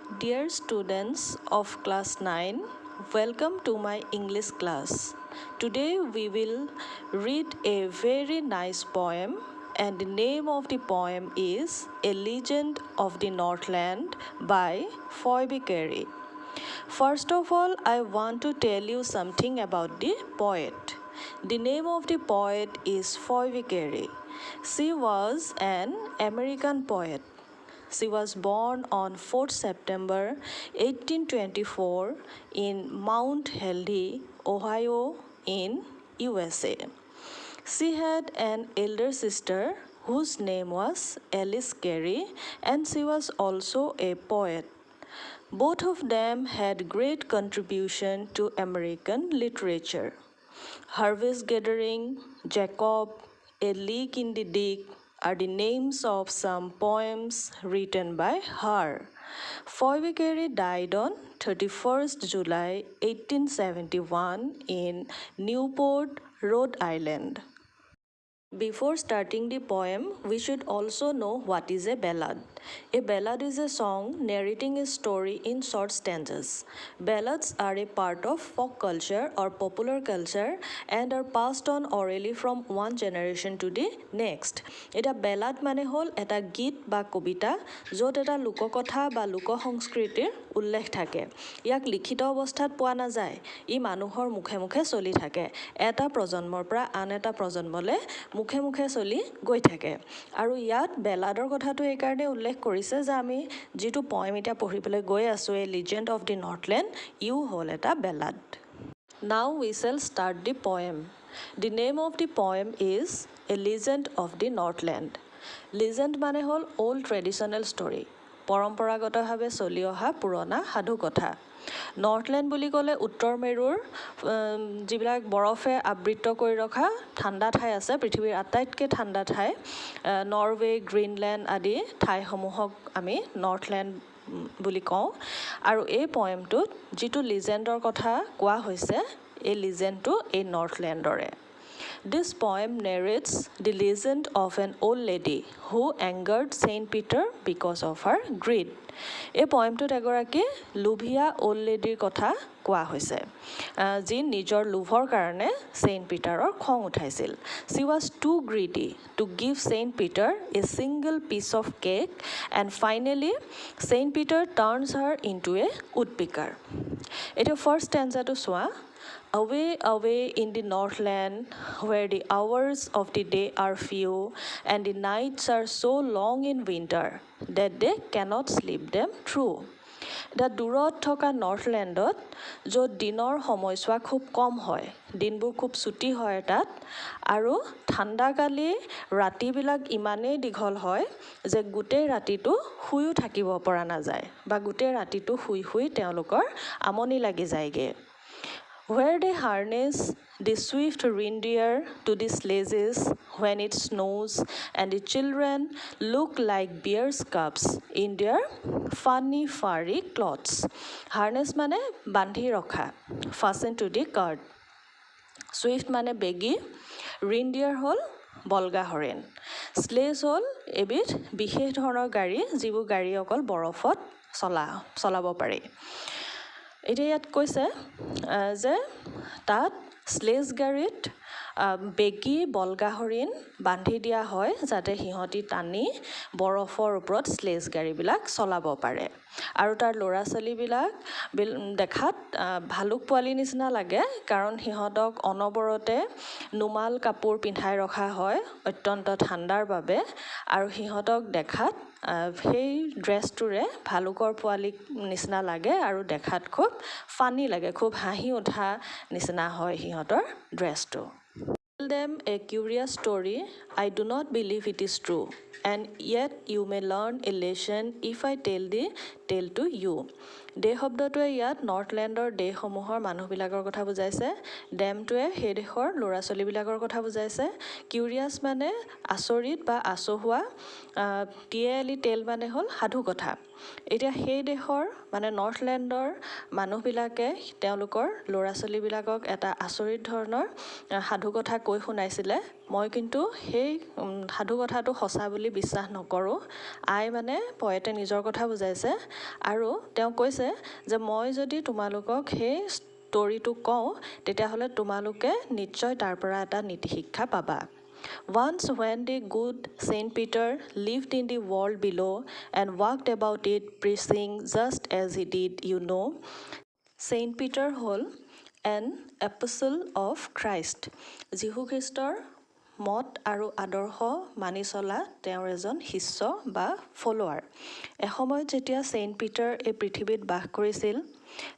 Dear students of class 9, welcome to my English class. Today we will read a very nice poem, and the name of the poem is A Legend of the Northland by Phoebe Carey. First of all, I want to tell you something about the poet. The name of the poet is Phoebe Carey. She was an American poet. She was born on 4th September 1824 in Mount Healthy, Ohio, in USA. She had an elder sister whose name was Alice Carey, and she was also a poet. Both of them had great contribution to American literature. Harvest Gathering, Jacob, A Leak in the Dick are the names of some poems written by her. Phoebe Carey died on 31st July 1871 in Newport, Rhode Island. Before starting the poem, we should also know what is a ballad. A ballad is a song narrating a story in short stanzas. Ballads are a part of folk culture or popular culture and are passed on orally from one generation to the next. Eta ballad mane hol eta git ba kobita jot eta lokokotha ba lokosংস্কৃতিৰ উল্লেখ থাকে। ইয়াক লিখিত অৱস্থাত পোৱা নাযায়। ই মানুহৰ মুখে মুখে চলি থাকে। এটা প্ৰজন্মৰ পৰা আন এটা প্ৰজন্মলে মুখে মুখে চলি গৈ থাকে। আৰু ইয়াত বেলাডৰ কথাটো এই কাৰণে উল্লেখ কৰিছে যে আমি যেটো পয়েম এটা পঢ়িবলৈ গৈ আছো a legend of the Northland ইউ হল এটা ballad. Now we shall start the poem. The name of the poem is A Legend of the Northland. Legend মানে হল old traditional story. পৰম্পৰাগতভাৱে চলি অহা পুৰণা সাধু কথা। নৰ্থলেণ্ড বুলি ক'লে উত্তৰ মেৰুৰ যিবিলাক বৰফে আবৃত কৰি ৰখা ঠাণ্ডা ঠাই আছে পৃথিৱীৰ আটাইতকৈ ঠাণ্ডা ঠাই নৰৱে গ্ৰীণলেণ্ড আদি ঠাইসমূহক আমি নৰ্থলেণ্ড বুলি কওঁ আৰু এই পয়েমটোত যিটো লিজেণ্ডৰ কথা কোৱা হৈছে এই লিজেণ্ডটো এই নৰ্থলেণ্ডৰে। This poem narrates the legend of an old lady who angered Saint Peter because of her greed. এই পয়েমটোত এগৰাকী লুভিয়া ওল্ড লেডিৰ কথা কোৱা হৈছে যি নিজৰ লোভৰ কাৰণে Saint Peterৰ খং উঠাইছিল। She was too greedy to give Saint Peter a single piece of cake and finally Saint Peter turns her into a woodpecker. এতিয়া ফাৰ্ষ্ট stanzaটো চোৱা। Away, away in the Northland, where the hours of the day are few and the nights are so long in winter that they cannot sleep them through. The দূৰত থকা নৰ্থলেণ্ডত য'ত দিনৰ সময়ছোৱা খুব কম হয় দিনবোৰ খুব ছুটি হয় তাত আৰু ঠাণ্ডাকালি ৰাতিবিলাক ইমানেই দীঘল হয় যে গোটেই ৰাতিটো শুইও থাকিব পৰা নাযায় বা গোটেই ৰাতিটো শুই শুই তেওঁলোকৰ আমনি লাগি যায়গে। Where they harness the swift reindeer to the sledges when it snows and the children look like bear's cubs in their funny furry clothes. Harness মানে বান্ধি ৰখা fasten to the cart. Swift মানে বেগী reindeer হল বলগা হৰিণ sledge হল এবিধ বিশেষ ধৰণৰ গাড়ী যিবোৰ গাড়ী অকল বৰফত চলাব পাৰি। এতিয়া ইয়াত কৈছে যে তাত স্লেজ গাড়ীত বেগী বলগা হৰিণ বান্ধি দিয়া হয় যাতে সিহঁতি টানি বৰফৰ ওপৰত স্লেজ গাড়ীবিলাক চলাব পাৰে আৰু তাৰ ল'ৰা ছোৱালীবিলাক দেখাত ভালুক পোৱালি নিচিনা লাগে কাৰণ সিহঁতক অনবৰতে নুমাল কাপোৰ পিন্ধাই ৰখা হয় অত্যন্ত ঠাণ্ডাৰ বাবে আৰু সিহঁতক দেখাত সেই ড্ৰেছটোৰে ভালুকৰ পোৱালি নিচিনা লাগে আৰু দেখাত খুব ফানি লাগে খুব হাঁহি উঠা নিচিনা হয় সিহঁতৰ ড্ৰেছটো। Tell them a curious story. I do not believe it is true. And yet you may learn a lesson if I tell the tale to you. দেশ শব্দটোৱে ইয়াত নৰ্থলেণ্ডৰ দেশসমূহৰ মানুহবিলাকৰ কথা বুজাইছে ডেমটোৱে সেই দেশৰ ল'ৰা ছোৱালীবিলাকৰ কথা বুজাইছে কিউৰিয়াছ মানে আচৰিত বা আচহুৱা টিএলি টেল মানে হ'ল সাধু কথা। এতিয়া সেই দেশৰ মানে নৰ্থলেণ্ডৰ মানুহবিলাকে তেওঁলোকৰ ল'ৰা ছোৱালীবিলাকক এটা আচৰিত ধৰণৰ সাধু কথা কৈ শুনাইছিলে মই কিন্তু সেই সাধু কথাটো সঁচা বুলি বিশ্বাস নকৰোঁ আই মানে পয়েটে নিজৰ কথা বুজাইছে আৰু তেওঁ কৈছে যে মই যদি তোমালোকক সেই ষ্টৰিটো কওঁ তেতিয়াহ'লে তোমালোকে নিশ্চয় তাৰ পৰা এটা নীতি শিক্ষা পাবা Once when the good Saint Peter lived in the world below and walked about it preaching just as he did, Saint Peter হ'ল an apostle of Christ. যীশু খ্ৰীষ্টৰ মত আৰু আদৰ্শ মানি চলা তেওঁৰ এজন শিষ্য বা ফলোৱাৰ এসময়ত যেতিয়া ছেইণ্ট পিটাৰ এই পৃথিৱীত বাস কৰিছিল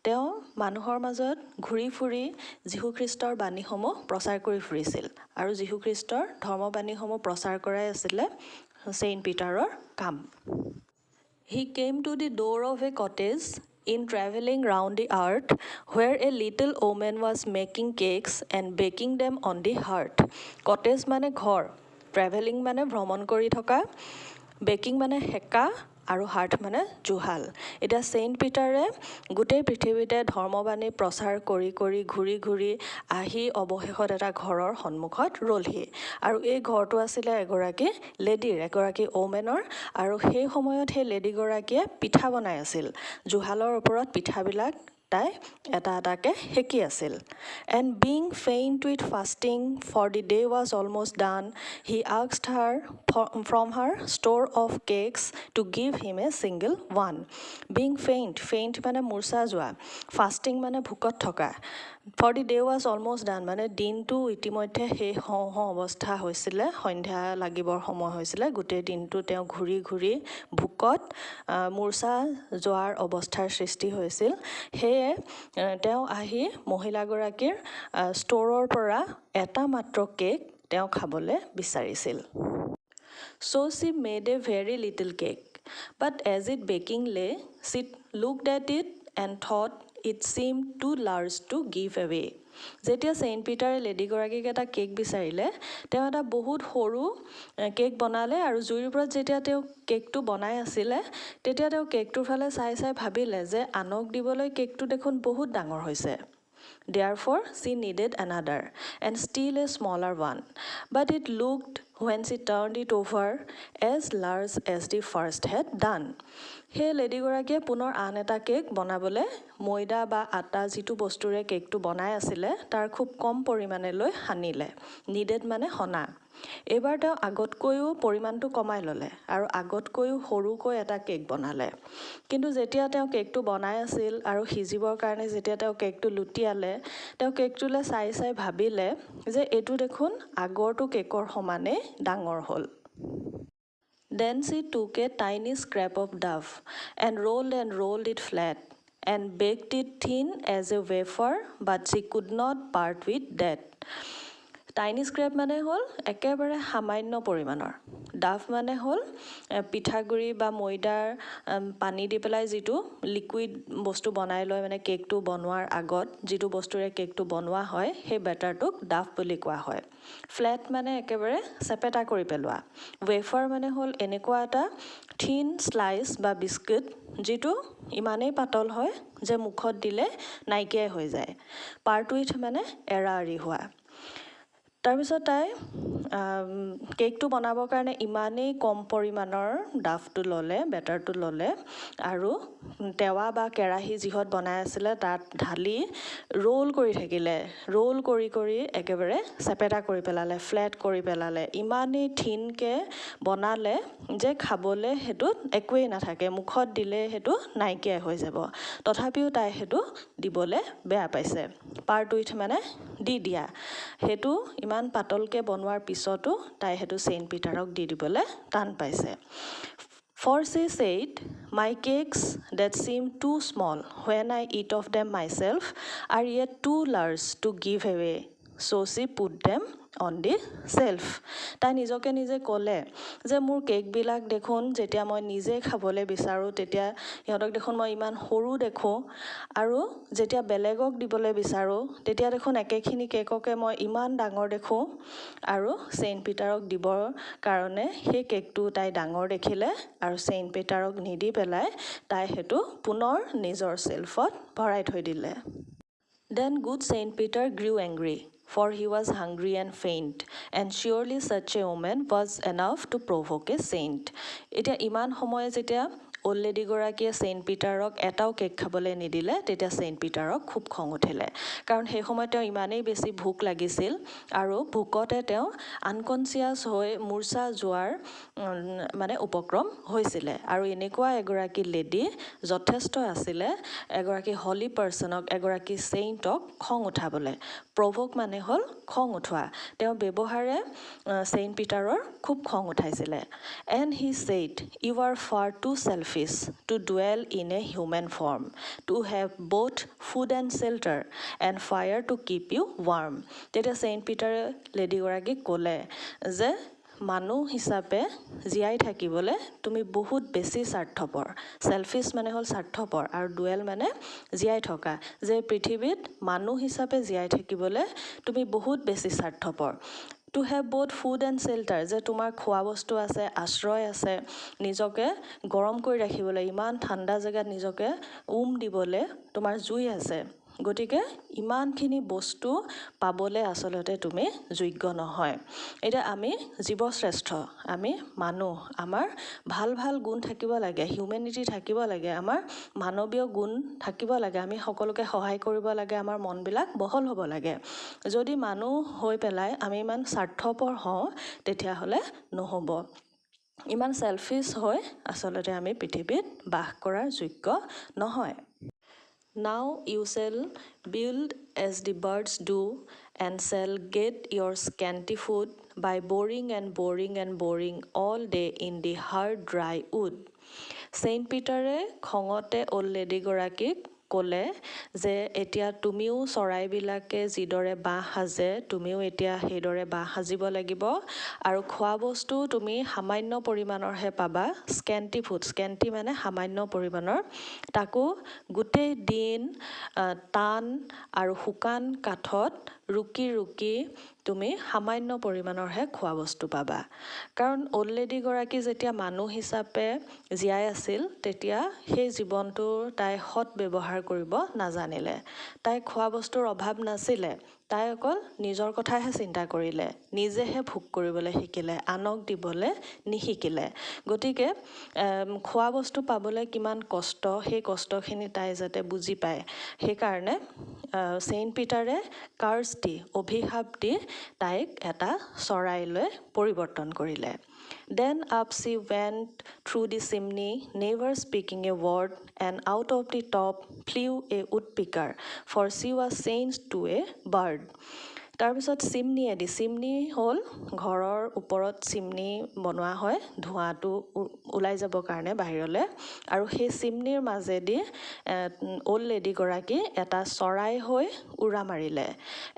তেওঁ মানুহৰ মাজত ঘূৰি ফুৰি যীশু খ্ৰীষ্টৰ বাণীসমূহ প্ৰচাৰ কৰি ফুৰিছিল আৰু যীশু খ্ৰীষ্টৰ ধৰ্মবাণীসমূহ প্ৰচাৰ কৰাই আছিলে ছেইণ্ট পিটাৰৰ কাম He came to the door of a cottage in traveling round the earth where a little woman was making cakes and baking them on the hearth. Cottage মানে ঘৰ, traveling মানে ভ্ৰমণ কৰি থকা, baking মানে হেকা আৰু হাৰ্ট মানে জুহাল এটা ছেইণ্ট পিটাৰে গোটেই পৃথিৱীতে ধৰ্মবাণী প্ৰচাৰ কৰি কৰি ঘূৰি ঘূৰি আহি অৱশেষত এটা ঘৰৰ সন্মুখত ৰলহি আৰু এই ঘৰটো আছিলে এগৰাকী ওমেনৰ আৰু সেই সময়ত সেই লেডিগৰাকীয়ে পিঠা বনাই আছিল জুহালৰ ওপৰত পিঠাবিলাক তাই এটা এটাকে হেকি আছিল and being faint with fasting for the day was almost done he asked her from her store of cakes to give him a single one being faint মানে মূৰ্ছা যোৱা fasting মানে ভোকত থকা for the day was almost done মানে দিনটো ইতিমধ্যে শেষ হওঁ অৱস্থা হৈছিলে সন্ধ্যা লাগিবৰ সময় হৈছিলে গোটেই দিনটো তেওঁ ঘূৰি ঘূৰি ভোকত মূৰ্ছা যোৱাৰ অৱস্থাৰ সৃষ্টি হৈছিল সেয়ে তেওঁ আহি মহিলাগৰাকীৰ ষ্টৰৰ পৰা এটা মাত্ৰ কেক তেওঁ খাবলৈ বিচাৰিছিল So she made a very little cake but as it baking lay she looked at it and thought it seemed too large to give away যেতিয়া ছেইণ্ট পিটাৰে লেডিগৰাকীক এটা কেক বিচাৰিলে তেওঁ এটা বহুত সৰু কেক বনালে আৰু জুইৰ ওপৰত যেতিয়া তেওঁ কেকটো বনাই আছিলে তেতিয়া তেওঁ কেকটোৰ ফালে চাই ভাবিলে যে আনক দিবলৈ কেকটো দেখোন বহুত ডাঙৰ হৈছে Therefore, she needed another, and still a smaller one. But it looked, when she turned it over, as large as the first had done. সেই লেডিগৰাকীয়ে পুনৰ আন এটা কেক বনাবলৈ ময়দা বা আটা যিটো বস্তুৰে কেকটো বনাই আছিলে তাৰ খুব কম পৰিমাণে লৈ সানিলে নিডেড মানে সনা এইবাৰ তেওঁ আগতকৈও পৰিমাণটো কমাই ল'লে আৰু আগতকৈও সৰুকৈ এটা কেক বনালে কিন্তু যেতিয়া তেওঁ কেকটো বনাই আছিল আৰু সিজিবৰ কাৰণে যেতিয়া তেওঁ কেকটো লুটিয়ালে তেওঁ কেকটোলৈ চাই ভাবিলে যে এইটো দেখোন আগৰটো কেকৰ সমানে ডাঙৰ হ'ল Then she took a tiny scrap of dough and rolled it flat and baked it thin as a wafer, but she could not part with that. Tiny scrap মানে হ'ল একেবাৰে সামান্য পৰিমাণৰ ডাফ মানে হ'ল পিঠাগুৰি বা ময়দাৰ পানী দি পেলাই যিটো লিকুইড বস্তু বনাই লয় মানে কেকটো বনোৱাৰ আগত যিটো বস্তুৰে কেকটো বনোৱা হয় সেই বেটাৰটোক ডাফ বুলি কোৱা হয় ফ্লেট মানে একেবাৰে চেপেটা কৰি পেলোৱা ৱেফাৰ মানে হ'ল এনেকুৱা এটা থিন স্লাইচ বা বিস্কুট যিটো ইমানেই পাতল হয় যে মুখত দিলে নাইকিয়াই হৈ যায় পাৰ্ট উইথ মানে এৰা হোৱা তাৰপিছত তাই কেকটো বনাবৰ কাৰণে ইমানেই কম পৰিমাণৰ ডাফটো ল'লে বেটাৰটো ল'লে আৰু টেৱা বা কেৰাহী যিহত বনাই আছিলে তাত ঢালি ৰোল কৰি থাকিলে ৰোল কৰি একেবাৰে চেপেটা কৰি পেলালে ফ্লেট কৰি পেলালে ইমানেই থিনকৈ বনালে যে খাবলৈ সেইটোত একোৱেই নাথাকে মুখত দিলে সেইটো নাইকিয়াই হৈ যাব তথাপিও তাই সেইটো দিবলৈ বেয়া পাইছে পাৰ্ট উইথ মানে দি দিয়া সেইটো ইমান পাতলকৈ বনোৱাৰ পিছতো তাই সেইটো ছেইণ্ট পিটাৰক দি দিবলৈ টান পাইছে For she said, my cakes that seem too small when I eat of them myself are yet too large to give away. So she put them on the shelf. তাই নিজকে নিজে ক'লে যে মোৰ কেকবিলাক দেখোন যেতিয়া মই নিজে খাবলৈ বিচাৰোঁ তেতিয়া সিহঁতক দেখোন মই ইমান সৰু দেখোঁ আৰু যেতিয়া বেলেগক দিবলৈ বিচাৰোঁ তেতিয়া দেখোন একেখিনি কেককে মই ইমান ডাঙৰ দেখোঁ আৰু ছেইণ্ট পিটাৰক দিবৰ কাৰণে সেই কেকটো তাই ডাঙৰ দেখিলে আৰু ছেইণ্ট পিটাৰক নিদি পেলাই তাই সেইটো পুনৰ নিজৰ ছেল্ফত ভৰাই থৈ দিলে Then good Saint Peter grew angry for he was hungry and faint, and surely such a woman was enough to provoke a saint. এতিয়া ইমান সময় যেতিয়া অল্ড লেডিগৰাকীয়ে ছেইণ্ট পিটাৰক এটাও কেক খাবলৈ নিদিলে তেতিয়া ছেইণ্ট পিটাৰক খুব খং উঠিলে কাৰণ সেই সময়ত তেওঁ ইমানেই বেছি ভোক লাগিছিল আৰু ভোকতে তেওঁ আনকনচিয়াছ হৈ মূৰ্ছা যোৱাৰ মানে উপক্ৰম হৈছিলে আৰু এনেকুৱা এগৰাকী লেডি যথেষ্ট আছিলে এগৰাকী হলি পাৰ্চনক এগৰাকী ছেইণ্টক খং উঠাবলৈ প্ৰভোক মানে হ'ল খং উঠোৱা তেওঁ ব্যৱহাৰে ছেইণ্ট পিটাৰৰ খুব খং উঠাইছিলে and he said you are far too selfish to dwell in a human form to have both food and shelter and fire to keep you warm তেতিয়া ছেইণ্ট পিটাৰে লেডিগৰাকীক ক'লে যে মানুহ হিচাপে জীয়াই থাকিবলৈ তুমি বহুত বেছি স্বাৰ্থপৰ সেলফিশ মানে হ'ল স্বাৰ্থপৰ আৰু ডুৱেল মানে জীয়াই থকা যে পৃথিৱীত মানুহ হিচাপে জীয়াই থাকিবলৈ তুমি বহুত বেছি স্বাৰ্থপৰ to have both food and shelter যে তোমাৰ খোৱা বস্তু আছে আশ্ৰয় আছে নিজকে গৰম কৰি ৰাখিবলৈ ইমান ঠাণ্ডা জেগাত নিজকে দিবলৈ তোমাৰ জুই আছে গতিকে ইমানখিনি বস্তু পাবলৈ আচলতে তুমি যোগ্য নহয় এটা আমি জীৱশ্ৰেষ্ঠ আমি মানুহ আমাৰ ভাল ভাল গুণ থাকিব লাগে হিউম্যানিটি থাকিব লাগে আমাৰ মানৱীয় গুণ থাকিব লাগে আমি সকলোকে সহায় কৰিব লাগে আমাৰ মনবিলাক বহল হ'ব লাগে যদি মানুহ হৈ পেলাই আমি ইমান স্বাৰ্থপৰ হওঁ তেতিয়াহ'লে নহ'ব ইমান সেলফিশ হৈ আচলতে আমি পৃথিৱীত বাস কৰাৰ যোগ্য নহয় Now you shall build as the birds do and shall get your scanty food by boring and boring and boring all day in the hard dry wood. Saint Peter খঙতে অল্ড লেডিগৰাকীক ক'লে যে এতিয়া তুমিও চৰাইবিলাকে যিদৰে বাঁহ সাজে তুমিও এতিয়া সেইদৰে বাঁহ সাজিব লাগিব আৰু খোৱা বস্তু তুমি সামান্য পৰিমাণৰহে পাবা স্কেন্টি ফুড স্কেন্টি মানে সামান্য পৰিমাণৰ তাকো গোটেই দিন টান আৰু শুকান কাঠত ৰুকি ৰুকি তুমি সামান্য পৰিমাণৰহে খোৱা বস্তু পাবা কাৰণ অল্ড লেডিগৰাকী যেতিয়া মানুহ হিচাপে জীয়াই আছিল তেতিয়া সেই জীৱনটো তাই সৎ ব্যৱহাৰ কৰিব নাজানিলে তাই খোৱা বস্তুৰ অভাৱ নাছিলে তাই অকল নিজৰ কথাহে চিন্তা কৰিলে নিজেহে ভোগ কৰিবলৈ শিকিলে আনক দিবলৈ নিশিকিলে গতিকে খোৱা বস্তু পাবলৈ কিমান কষ্ট সেই কষ্টখিনি তাই যাতে বুজি পায় সেইকাৰণে ছেইণ্ট পিটাৰে কাৰ্ছ দি অভিশাপ দি তাইক এটা চৰাইলৈ পৰিৱৰ্তন কৰিলে Then up she went through the chimney, never speaking a word, and out of the top flew a woodpecker, for she was changed to a bird. তাৰপিছত চিমনি হ'ল ঘৰৰ ওপৰত চিমনি বনোৱা হয় ধোঁৱাটো ওলাই যাবৰ কাৰণে বাহিৰলৈ আৰু সেই চিমনিৰ মাজেদি অল্ড লেডিগৰাকী এটা চৰাই হৈ উৰা মাৰিলে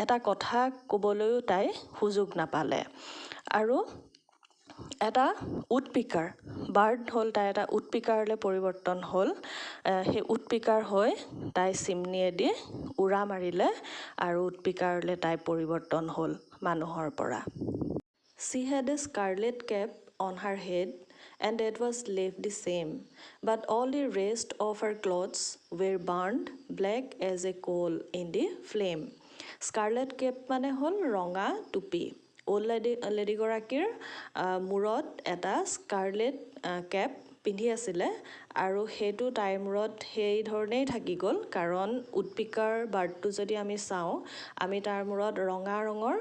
এটা কথা ক'বলৈও তাই সুযোগ নাপালে আৰু এটা উডপিকাৰ বাৰ্ড হ'ল তাই এটা উডপিকাৰলৈ পৰিৱৰ্তন হ'ল সেই উডপিকাৰ হৈ তাই চিমনিয়েদি উৰা মাৰিলে আৰু উডপিকাৰলৈ তাই পৰিৱৰ্তন হ'ল মানুহৰ পৰা She had a scarlet cap on her head and that was left the same but all the rest of her clothes were burned black as a coal in the flame Scarlet cap মানে হ'ল ৰঙা টুপি old লেডিগৰাকীৰ মূৰত এটা Scarlett Cape পিন্ধি আছিলে আৰু সেইটো তাইৰ মূৰত সেই ধৰণেই থাকি গ'ল কাৰণ উডপিকাৰ বাৰ্ডটো যদি আমি চাওঁ আমি তাৰ মূৰত ৰঙা ৰঙৰ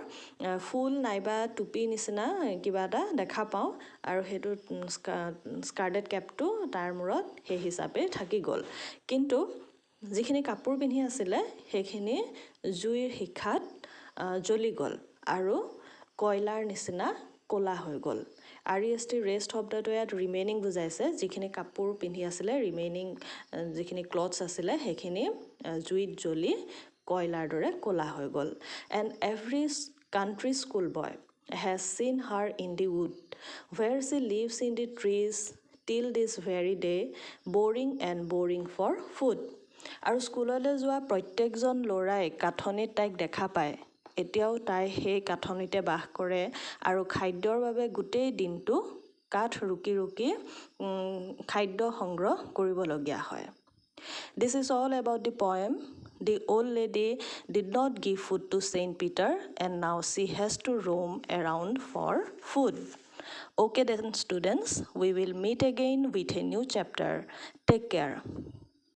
ফুল নাইবা টুপি নিচিনা কিবা এটা দেখা পাওঁ আৰু সেইটো স্কাৰলেট কেপটো তাৰ মূৰত সেই হিচাপে থাকি গ'ল কিন্তু যিখিনি কাপোৰ পিন্ধি আছিলে সেইখিনি জুইৰ শিখাত জ্বলি গ'ল আৰু কয়লাৰ নিচিনা ক'লা হৈ গ'ল REST ৰেষ্ট শব্দটো ইয়াত ৰিমেইনিং বুজাইছে যিখিনি কাপোৰ পিন্ধি আছিলে ৰিমেইনিং যিখিনি ক্লথছ আছিলে সেইখিনি জুইত জ্বলি কয়লাৰ দৰে ক'লা হৈ গ'ল and every country school boy has seen her in the wood where she lives in the trees till this very day boring and boring for food আৰু স্কুললৈ যোৱা প্ৰত্যেকজন ল'ৰাই কাঠনিত তাইক দেখা পায় এতিয়াও তাই সেই কাঠনিতে বাস কৰে আৰু খাদ্যৰ বাবে গোটেই দিনটো কাঠ ৰুকি ৰুকি খাদ্য সংগ্ৰহ কৰিবলগীয়া হয় This is all about the poem The old lady did not give food to Saint Peter, and now she has to roam around for food. Okay then students, we will meet again with a new chapter. Take care.